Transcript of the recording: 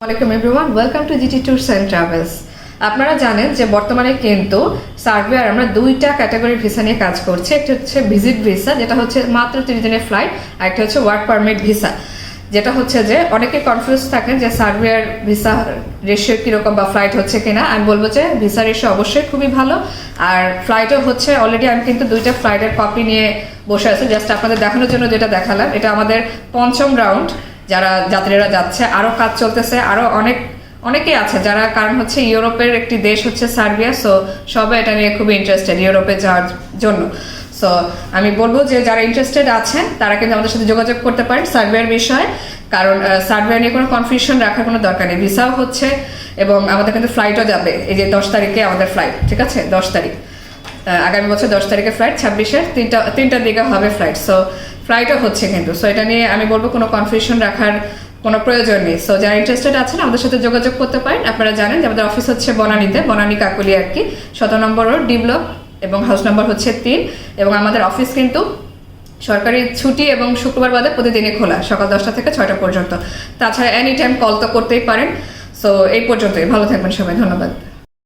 ওয়ালাইকুম everyone, welcome to GT tours and travels. আপনারা জানেন যে বর্তমানে কিন্তু সার্বিয়ার আমরা দুইটা ক্যাটাগরির ভিসা নিয়ে কাজ করছি। একটা হচ্ছে ভিজিট ভিসা, যেটা হচ্ছে মাত্র 30 দিনের ফ্লাইট, আর একটা হচ্ছে ওয়ার্ক পারমিট ভিসা, যেটা হচ্ছে যে অনেকে কনফিউজ থাকেন যে সার্বিয়ার ভিসা রেশিও কীরকম বা ফ্লাইট হচ্ছে কিনা। আমি বলবো যে ভিসা রেশিও অবশ্যই খুবই ভালো, আর ফ্লাইটও হচ্ছে। অলরেডি আমি কিন্তু দুইটা ফ্লাইটের কপি নিয়ে বসে আছি, জাস্ট আপনাদের দেখানোর জন্য যেটা দেখালাম। এটা আমাদের পঞ্চম রাউন্ড, যারা যাত্রীরা যাচ্ছে, আরও কাজ চলতেছে, আরও অনেকেই আছে যারা, কারণ হচ্ছে ইউরোপের একটি দেশ হচ্ছে সার্বিয়া, সো সবাই এটা নিয়ে খুবই ইন্টারেস্টেড ইউরোপে যাওয়ার জন্য। সো আমি বলবো যে যারা ইন্টারেস্টেড আছেন তারা কিন্তু আমাদের সাথে যোগাযোগ করতে পারেন সার্বিয়ার বিষয়ে, কারণ সার্বিয়া নিয়ে কোনো কনফিউশন রাখার কোনো দরকার নেই। ভিসাও হচ্ছে এবং আমাদের কিন্তু ফ্লাইটও যাবে। এই যে 10 তারিখে আমাদের ফ্লাইট, ঠিক আছে, 10 তারিখ, আগামী বছর 10 তারিখে ফ্লাইট, 26-এর তিনটার দিকে হবে ফ্লাইট। সো ফ্লাইটও হচ্ছে কিন্তু। সো এটা নিয়ে আমি বলবো কোনো কনফিউশন রাখার কোনো প্রয়োজন নেই। সো যারা ইন্টারেস্টেড আছেন আমাদের সাথে যোগাযোগ করতে পারেন। আপনারা জানেন যে আমাদের অফিস হচ্ছে বনানী কাকুলি আর কি, 17 নম্বর রোড, ডি ব্লক, এবং হাউস নাম্বার হচ্ছে 3। এবং আমাদের অফিস কিন্তু সরকারি ছুটি এবং শুক্রবার বাদে প্রতিদিনই খোলা, সকাল 10টা থেকে 6টা পর্যন্ত। তাছাড়া এনি টাইম কল তো করতেই পারেন। সো এই পর্যন্তই, ভালো থাকবেন সবাই, ধন্যবাদ।